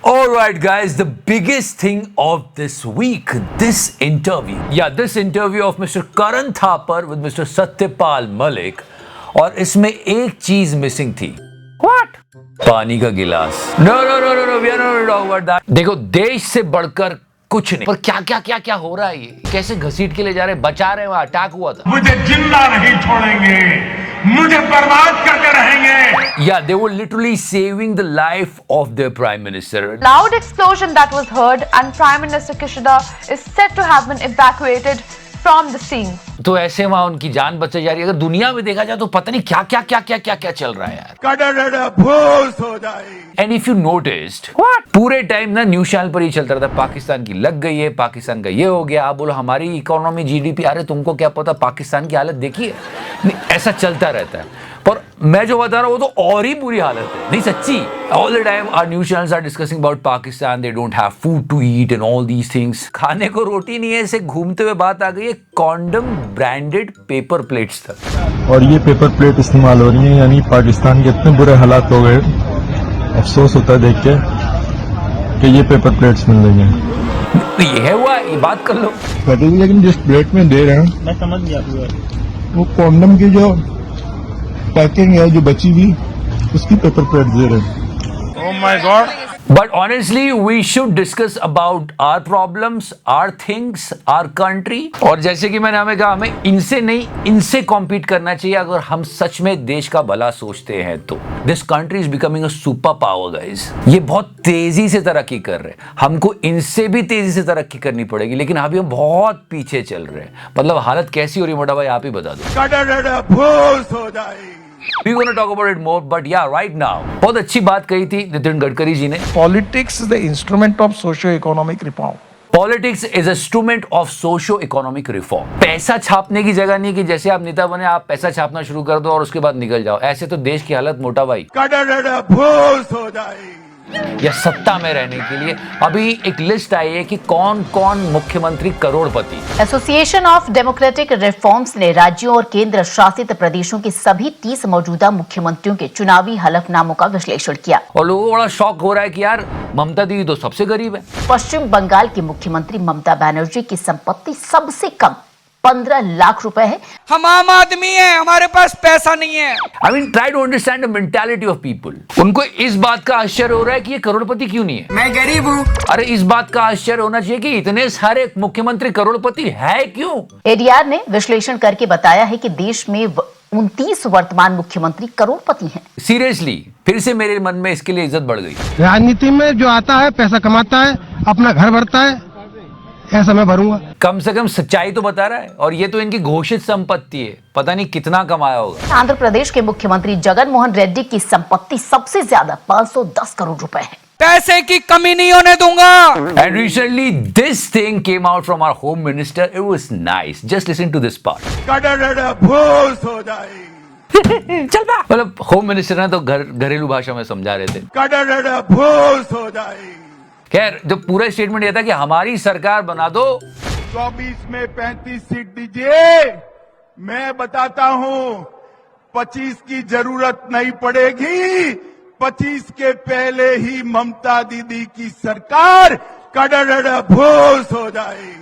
Alright guys, the biggest thing of this week, this interview of Mr. Karan Thapar with Mr. Satyapal Malik, और इसमें एक चीज missing थी. What? पानी का गिलास. No, we are not talking about that. देखो, देश से बढ़कर कुछ नहीं, पर क्या हो रहा है ये? कैसे घसीट के ले जा रहे हैं, बचा रहे हैं, वहां अटैक हुआ था. मुझे जिंदा नहीं छोड़ेंगे, मुझे बर्बाद करके रहेंगे. Yeah, they were literally saving the life of their prime minister. Loud explosion that was heard and Prime Minister Kishida is said to have been evacuated from the scene. तो ऐसे वहां उनकी जान बचाई जा रही है. अगर दुनिया में देखा जाए तो पता नहीं क्या चल रहा है यार. भूस हो जाए. And if you noticed, पूरे टाइम ना न्यूज चैनल पर ही चलता रहता है, पाकिस्तान की लग गई है, पाकिस्तान का ये हो गया. आप बोलो हमारी इकोनॉमी जीडीपी, अरे तुमको क्या पता पाकिस्तान की हालत देखी है. ऐसा चलता रहता है. पर मैं जो बता रहा हूँ वो तो और ही बुरी हालत है. नहीं सच्ची. All the time our news channels are discussing about Pakistan, they don't have food to eat and all these things. खाने को रोटी नहीं है, ऐसे घूमते हुए बात आ गई है कॉन्डम ब्रांडेड पेपर प्लेट्स तक. और ये पेपर प्लेट इस्तेमाल हो रही है, यानी पाकिस्तान के इतने बुरे हालात हो गए. अफसोस होता है देख के कि ये पेपर प्लेट्स मिल रही हैं. ये है हुआ, ये बात कर लो. लेकिन जिस प्लेट में दे रहे हैं, मैं समझ गया, वो कॉन्डम की जो पैकिंग है जो बची हुई, उसकी पेपर प्लेट दे रहे हैं. Oh my God. But honestly, we should discuss about our problems, our things, our country. और जैसे कि मैंने हमें कहा, हमें इनसे नहीं, इनसे compete करना चाहिए अगर हम सच में देश का भला सोचते हैं तो. This country is becoming a super power, guys. ये बहुत तेजी से तरक्की कर रहे हैं. हमको इनसे भी तेजी से तरक्की करनी पड़ेगी, लेकिन अभी हम बहुत पीछे चल रहे हैं. मतलब हालत कैसी हो रही है मोटा भाई, आप ही बता दो. भूस हो जाए. We're going to talk about it more, but yeah, right now, बहुत अच्छी बात कही थी नितिन गडकरी जी ने. Politics is the instrument of socio-economic reform. Politics is an instrument of socio-economic reform. पैसा छापने की जगह नहीं कि जैसे आप नेता बने आप पैसा छापना शुरू कर दो और उसके बाद निकल जाओ. ऐसे तो देश की हालत मोटा भाई भूस हो जाए. या सत्ता में रहने के लिए अभी एक लिस्ट आई है कि कौन कौन मुख्यमंत्री करोड़पति. एसोसिएशन ऑफ डेमोक्रेटिक रिफॉर्म्स ने राज्यों और केंद्र शासित प्रदेशों के सभी 30 मौजूदा मुख्यमंत्रियों के चुनावी हलफनामों का विश्लेषण किया. और लोगों को बड़ा शौक हो रहा है कि यार ममता दीदी तो सबसे गरीब है. पश्चिम बंगाल की मुख्यमंत्री ममता बनर्जी की संपत्ति सबसे कम 15 लाख रुपए है. हम आम आदमी हैं, हमारे पास पैसा नहीं है. I mean, try to understand the mentality of people. उनको इस बात का आश्चर्य हो रहा है कि ये करोड़पति क्यों नहीं है. मैं गरीब हूँ. अरे इस बात का आश्चर्य होना चाहिए कि इतने सारे मुख्यमंत्री करोड़पति है क्यों. एडीआर ने विश्लेषण करके बताया है कि देश में 29 वर्तमान मुख्यमंत्री करोड़पति हैं. सीरियसली फिर से मेरे मन में इसके लिए इज्जत बढ़ गई. राजनीति में जो आता है पैसा कमाता है, अपना घर भरता है, ऐसा मैं भरूंगा. कम से कम सच्चाई तो बता रहा है. और ये तो इनकी घोषित संपत्ति है, पता नहीं कितना कमाया होगा. आंध्र प्रदेश के मुख्यमंत्री जगन मोहन रेड्डी की संपत्ति सबसे ज्यादा 510 करोड़ रुपए है. पैसे की कमी नहीं होने दूंगा. And recently this thing came out from our home minister. It was nice. Just listen to this part. भूस हो जाए. चल बा. मतलब होम मिनिस्टर ने तो घरेलू भाषा में समझा रहे थे. भूस हो जाए. खैर जो पूरा स्टेटमेंट ये था कि हमारी सरकार बना दो. 24 में 35 सीट दीजिए. मैं बताता हूँ 25 की जरूरत नहीं पड़ेगी. 25 के पहले ही ममता दीदी की सरकार भूस हो जाएगी.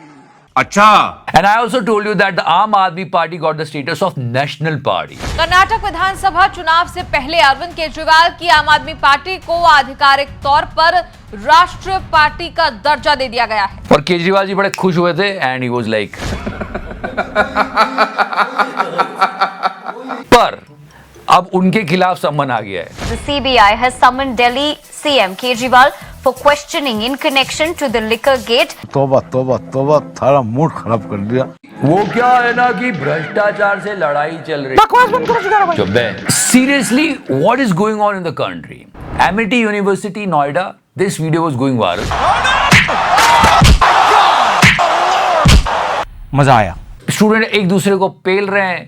अच्छा. And I also told you that the Aam Aadmi Party got the status of national party. Karnataka विधानसभा चुनाव से पहले अरविंद केजरीवाल की आम आदमी पार्टी को आधिकारिक तौर पर राष्ट्रीय पार्टी का दर्जा दे दिया गया है. और केजरीवाल जी बड़े खुश हुए थे एंड ही वाज लाइक. पर अब उनके खिलाफ सम्मन आ गया है. The CBI has summoned Delhi CM Kejriwal for questioning in connection to the liquor gate. तोबा तोबा तोबा, थारा मूड खराब कर दिया. वो क्या है ना कि भ्रष्टाचार से लड़ाई चल रही. बकवास बंद करो. चुप बे. Seriously, what is going on in the country? Amity University, Noida. This video was going viral. मजा आया. स्टूडेंट एक दूसरे को पेल रहे हैं.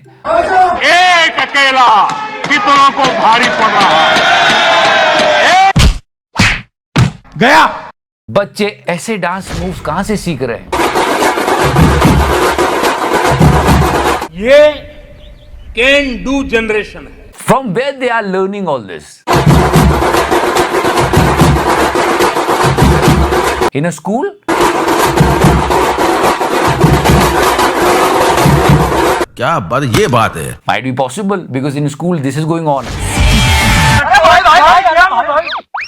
एक अकेला कितनों को भारी पड़ रहा है. गया. बच्चे ऐसे डांस मूव्स कहां से सीख रहे हैं. ये कैन डू जनरेशन है. From where they are learning all this? In a school? क्या बात, ये बात है। Might be possible because in school this is going on.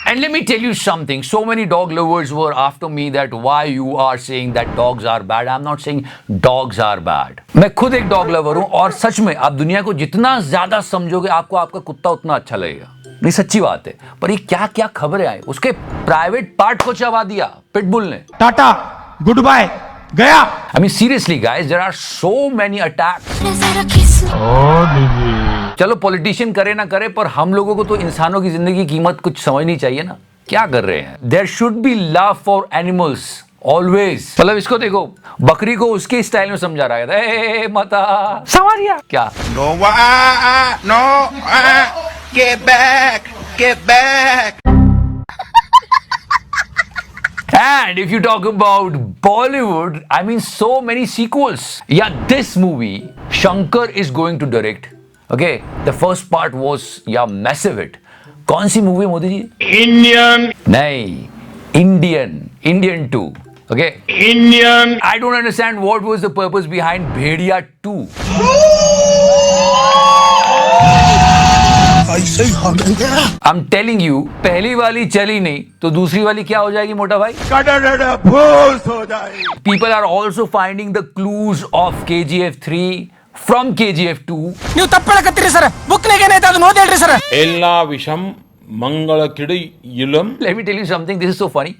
And let me tell you something. So many dog lovers were after me that why you are saying that dogs are bad. I'm not saying dogs are bad. मैं खुद एक dog lover हूं और सच में आप दुनिया को जितना ज्यादा समझोगे आपको आपका कुत्ता उतना अच्छा लगेगा। नहीं, सच्ची बात है। पर ये क्या क्या खबरें आई, उसके प्राइवेट पार्ट को चबा दिया पिटबुल ने। टाटा गुड बाय गया। I mean seriously guys, there are so many attacks. चलो पॉलिटिशियन करे ना करे, पर हम लोगों को तो इंसानों की जिंदगी की कीमत कुछ समझनी चाहिए ना। क्या कर रहे हैं? There should be love for animals always. मतलब इसको देखो, बकरी को उसके स्टाइल में समझा रहा है, ए माता सवारिया क्या। No, no, get back, get back. And if you talk about Bollywood, I mean so many sequels. Yeah, this movie Shankar is going to direct. Okay, the first part was massive hit. कौन सी movie Modi ji? Indian, नहीं, Indian 2. Okay, Indian. I don't understand what was the purpose behind Bhediya 2. I'm telling you, पहली वाली चली नहीं तो दूसरी वाली क्या हो जाएगी मोटा भाई? फूस हो जाए। People are also finding the clues of KGF 3 from KGF 2. ನೀವು ತಪ್ಪಳ ಕತ್ತೀರಿ ಸರ್, ಬುಕ್ನಾಗ ಏನೈತೆ ಅದನ್ನ ಓದಿ ಹೇಳ್ರಿ ಸರ್. ಎಲ್ಲಾ ವಿಷಂ मंगल किड़ी इलम। Let me tell you something, this is so funny.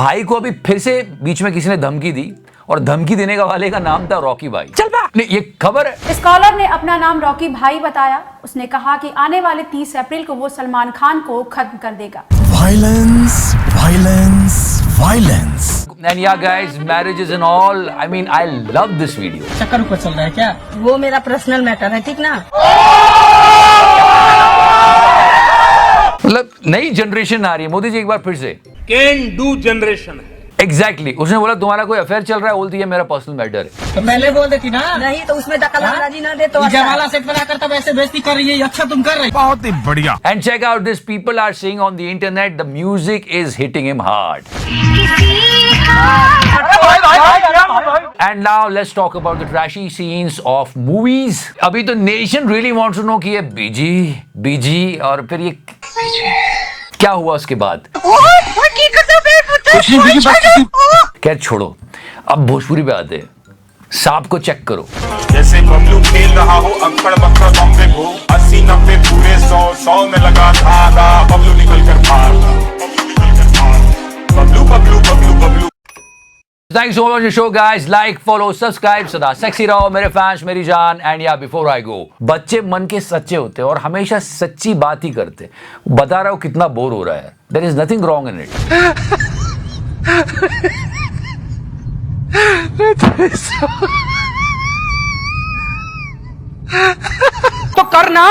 भाई को अभी फिर से बीच में किसी ने धमकी दी और धमकी देने का वाले का नाम था रॉकी भाई। चल बा। नहीं, ये खबर है। स्कॉलर ने अपना नाम रॉकी भाई बताया। उसने कहा कि आने वाले 30 अप्रैल को वो सलमान खान को खत्म कर देगा। Violence violence violence. And yeah guys, marriages and all, I mean I love this video. चक्कर ऊपर चल रहा है क्या? वो मेरा पर्सनल मैटर है, ठीक ना? मतलब नई जनरेशन आ रही है मोदी जी, एक बार फिर से कैन डू जनरेशन है। एग्जैक्टली उसने बोला तुम्हारा कोई अफेयर चल रहा है, बोलती है मेरा पर्सनल मैटर है। तो पहले बोल देती ना। नहीं तो उसमें दखलंदाजी ना दे तो अच्छा। जवाला सेट बना कर तब ऐसे बेइज्जती कर रही है, अच्छा तुम कर रही। बहुत ही बढ़िया। And check out this, people are saying on the internet the music is hitting him hard. And now let's talk about the trashy scenes of movies. अभी तो nation really wants to know कि ये बीजी और फिर ये क्या हुआ उसके बाद। खैर छोड़ो, अब भोजपुरी पे आते हैं। सांप को चेक करो। जैसे बबलू खेल रहा हो अक्कड़ बक्कड़ बम्बे को 80-90 पूरे 100 में लगा धागा, बबलू निकल कर भागा, Bablu Bablu Bablu Bablu. Thanks so much for the show guys. Like, follow, subscribe. सदा सेक्सी रहो मेरे फैंस, मेरी जान। एंड या बिफोर आई गो, बच्चे मन के सच्चे होते हैं और हमेशा सच्ची बात ही करते। बता रहा हूँ कितना बोर हो रहा है। There is nothing wrong in it. तो करना।